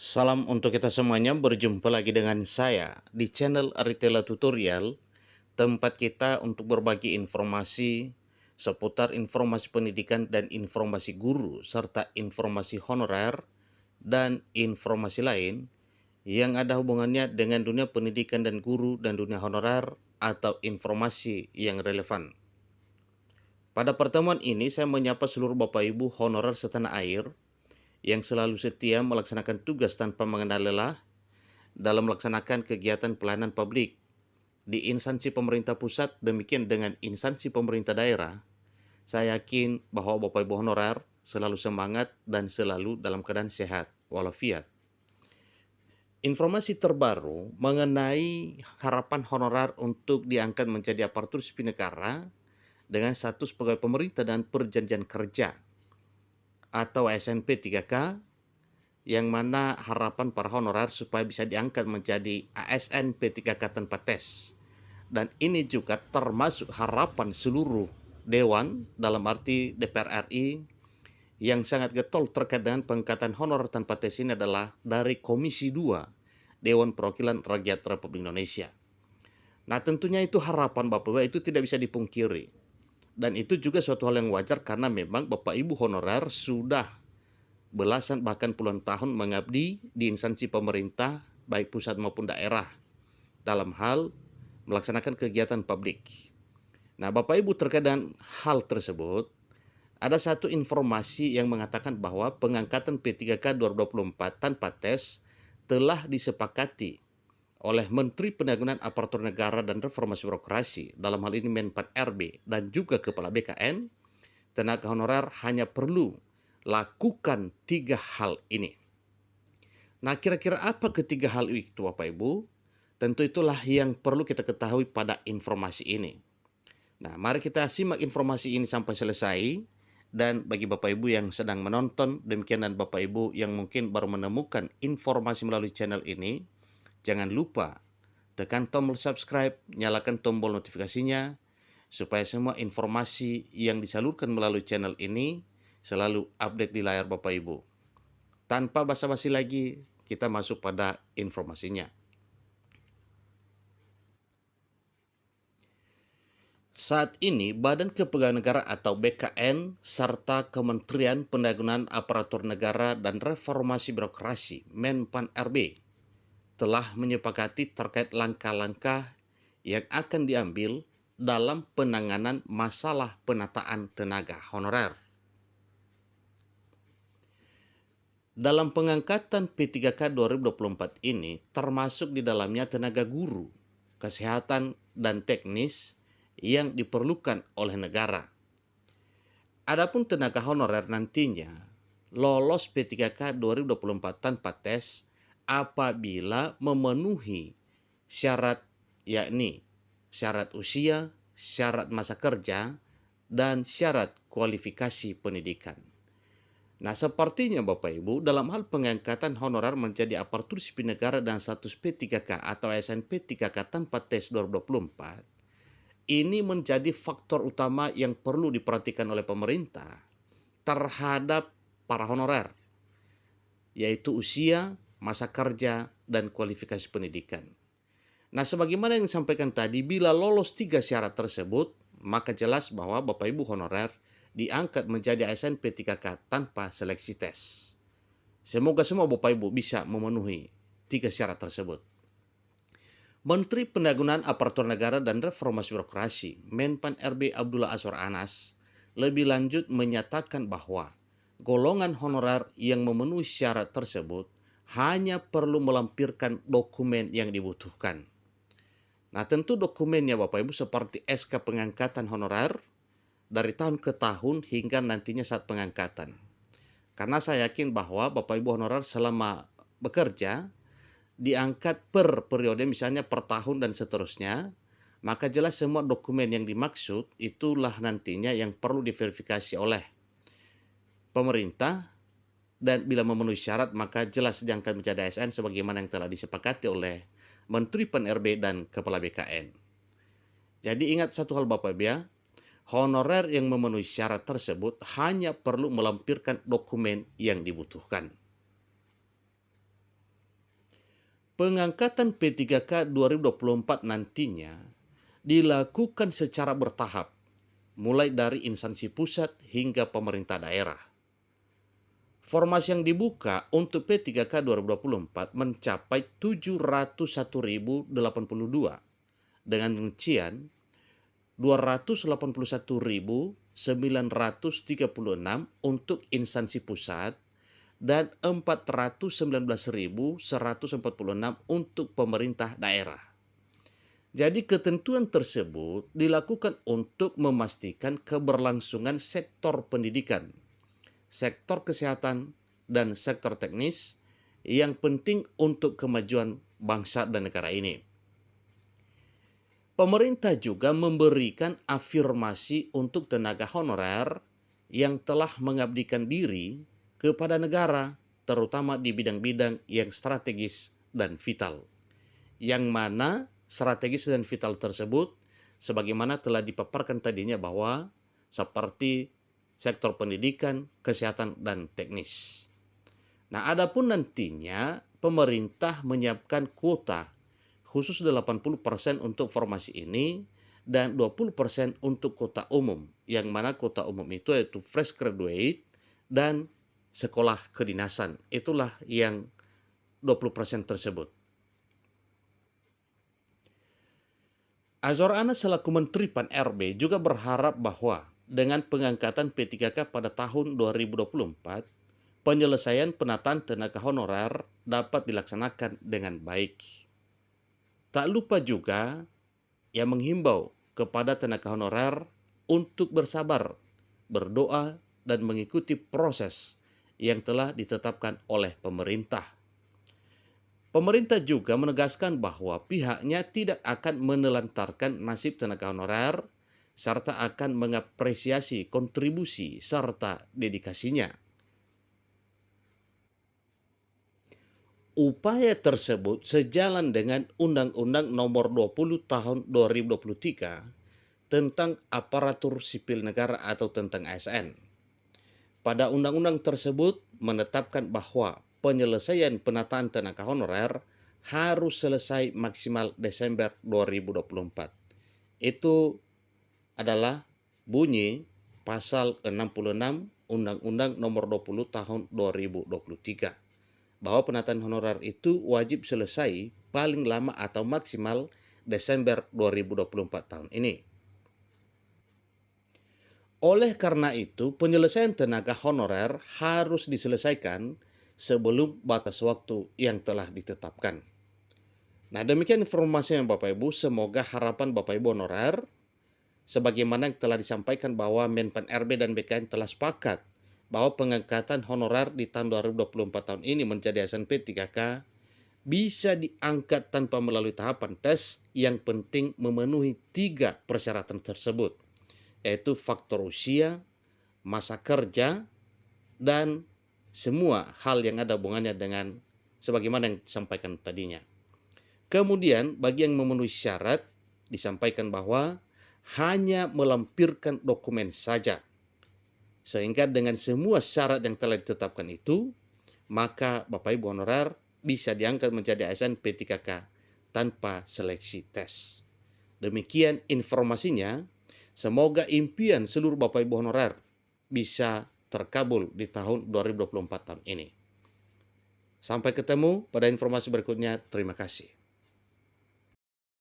Salam untuk kita semuanya, berjumpa lagi dengan saya di channel Aritela Tutorial, tempat kita untuk berbagi informasi seputar informasi pendidikan dan informasi guru, serta informasi honorer dan informasi lain yang ada hubungannya dengan dunia pendidikan dan guru dan dunia honorer atau informasi yang relevan. Pada pertemuan ini saya menyapa seluruh Bapak Ibu honorer setanah air yang selalu setia melaksanakan tugas tanpa mengenal lelah dalam melaksanakan kegiatan pelayanan publik di instansi pemerintah pusat, demikian dengan instansi pemerintah daerah. Saya yakin bahwa Bapak Ibu honorer selalu semangat dan selalu dalam keadaan sehat walafiat. Informasi terbaru mengenai harapan honorer untuk diangkat menjadi aparatur sipil negara dengan status pegawai pemerintah dan perjanjian kerja atau ASN P3K, yang mana harapan para honorer supaya bisa diangkat menjadi ASN P3K tanpa tes. Dan ini juga termasuk harapan seluruh Dewan, dalam arti DPR RI, yang sangat getol terkait dengan pengangkatan honorer tanpa tes ini adalah dari Komisi 2 Dewan Perwakilan Rakyat Republik Indonesia. Nah, tentunya itu harapan Bapak-Ibu, itu tidak bisa dipungkiri. Dan itu juga suatu hal yang wajar karena memang Bapak Ibu honorer sudah belasan bahkan puluhan tahun mengabdi di instansi pemerintah baik pusat maupun daerah dalam hal melaksanakan kegiatan publik. Nah, Bapak Ibu, terkait dengan hal tersebut, ada satu informasi yang mengatakan bahwa pengangkatan P3K 2024 tanpa tes telah disepakati oleh Menteri Pendayagunaan Aparatur Negara dan Reformasi Birokrasi, dalam hal ini Menpan RB dan juga Kepala BKN. Tenaga honorer hanya perlu lakukan 3 hal ini. Nah, kira-kira apa ketiga hal itu, Bapak Ibu? Tentu itulah yang perlu kita ketahui pada informasi ini. Nah, mari kita simak informasi ini sampai selesai. Dan bagi Bapak Ibu yang sedang menonton, demikian, dan Bapak Ibu yang mungkin baru menemukan informasi melalui channel ini, jangan lupa tekan tombol subscribe, nyalakan tombol notifikasinya, supaya semua informasi yang disalurkan melalui channel ini selalu update di layar Bapak Ibu. Tanpa basa-basi lagi, kita masuk pada informasinya. Saat ini, Badan Kepegawaian Negara atau BKN serta Kementerian Pendayagunaan Aparatur Negara dan Reformasi Birokrasi Menpan RB telah menyepakati terkait langkah-langkah yang akan diambil dalam penanganan masalah penataan tenaga honorer. Dalam pengangkatan P3K 2024 ini termasuk di dalamnya tenaga guru, kesehatan, dan teknis yang diperlukan oleh negara. Adapun tenaga honorer nantinya lolos P3K 2024 tanpa tes apabila memenuhi syarat, yakni syarat usia, syarat masa kerja, dan syarat kualifikasi pendidikan. Nah, sepertinya Bapak Ibu, dalam hal pengangkatan honorer menjadi aparatur sipil negara dan status P3K atau ASN P3K tanpa tes 2024, ini menjadi faktor utama yang perlu diperhatikan oleh pemerintah terhadap para honorer, yaitu usia, masa kerja, dan kualifikasi pendidikan. Nah, sebagaimana yang disampaikan tadi, bila lolos 3 syarat tersebut, maka jelas bahwa Bapak Ibu honorer diangkat menjadi ASN P3K tanpa seleksi tes. Semoga semua Bapak Ibu bisa memenuhi 3 syarat tersebut. Menteri Pendayagunaan Aparatur Negara dan Reformasi Birokrasi Menpan RB Abdullah Azwar Anas lebih lanjut menyatakan bahwa golongan honorer yang memenuhi syarat tersebut hanya perlu melampirkan dokumen yang dibutuhkan. Nah, tentu dokumennya Bapak Ibu seperti SK pengangkatan honorer dari tahun ke tahun hingga nantinya saat pengangkatan. Karena saya yakin bahwa Bapak Ibu honorer selama bekerja diangkat per periode, misalnya per tahun dan seterusnya, maka jelas semua dokumen yang dimaksud itulah nantinya yang perlu diverifikasi oleh pemerintah, dan bila memenuhi syarat maka jelas diangkat menjadi ASN sebagaimana yang telah disepakati oleh Menteri Pen-RB dan Kepala BKN. Jadi ingat satu hal Bapak Ibu ya, honorer yang memenuhi syarat tersebut hanya perlu melampirkan dokumen yang dibutuhkan. Pengangkatan P3K 2024 nantinya dilakukan secara bertahap, mulai dari instansi pusat hingga pemerintah daerah. Formasi yang dibuka untuk P3K 2024 mencapai 701.082 dengan rincian 281.936 untuk instansi pusat dan 419.146 untuk pemerintah daerah. Jadi ketentuan tersebut dilakukan untuk memastikan keberlangsungan sektor pendidikan, sektor kesehatan, dan sektor teknis yang penting untuk kemajuan bangsa dan negara ini. Pemerintah juga memberikan afirmasi untuk tenaga honorer yang telah mengabdikan diri kepada negara, terutama di bidang-bidang yang strategis dan vital. Yang mana strategis dan vital tersebut, sebagaimana telah dipaparkan tadinya bahwa seperti sektor pendidikan, kesehatan, dan teknis. Nah, adapun nantinya pemerintah menyiapkan kuota khusus 80% untuk formasi ini dan 20% untuk kuota umum, yang mana kuota umum itu yaitu fresh graduate dan sekolah kedinasan. Itulah yang 20% tersebut. Azwar Anas selaku Menteri Pan-RB juga berharap bahwa dengan pengangkatan P3K pada tahun 2024, penyelesaian penataan tenaga honorer dapat dilaksanakan dengan baik. Tak lupa juga ia menghimbau kepada tenaga honorer untuk bersabar, berdoa, dan mengikuti proses yang telah ditetapkan oleh pemerintah. Pemerintah juga menegaskan bahwa pihaknya tidak akan menelantarkan nasib tenaga honorer serta akan mengapresiasi kontribusi serta dedikasinya. Upaya tersebut sejalan dengan Undang-Undang Nomor 20 Tahun 2023 tentang Aparatur Sipil Negara atau tentang ASN. Pada undang-undang tersebut menetapkan bahwa penyelesaian penataan tenaga honorer harus selesai maksimal Desember 2024. Itu adalah bunyi pasal 66 Undang-Undang Nomor 20 Tahun 2023. Bahwa penataan honorer itu wajib selesai paling lama atau maksimal Desember 2024 tahun ini. Oleh karena itu, penyelesaian tenaga honorer harus diselesaikan sebelum batas waktu yang telah ditetapkan. Nah, demikian informasi yang Bapak Ibu. Semoga harapan Bapak Ibu honorer, sebagaimana yang telah disampaikan bahwa Menpan RB dan BKN telah sepakat bahwa pengangkatan honorer di tahun 2024 tahun ini menjadi ASN P3K bisa diangkat tanpa melalui tahapan tes, yang penting memenuhi 3 persyaratan tersebut, yaitu faktor usia, masa kerja, dan semua hal yang ada hubungannya dengan sebagaimana yang disampaikan tadinya. Kemudian bagi yang memenuhi syarat disampaikan bahwa hanya melampirkan dokumen saja. Sehingga dengan semua syarat yang telah ditetapkan itu, maka Bapak Ibu honorer bisa diangkat menjadi ASN P3K tanpa seleksi tes. Demikian informasinya. Semoga impian seluruh Bapak Ibu honorer bisa terkabul di tahun 2024 tahun ini. Sampai ketemu pada informasi berikutnya. Terima kasih.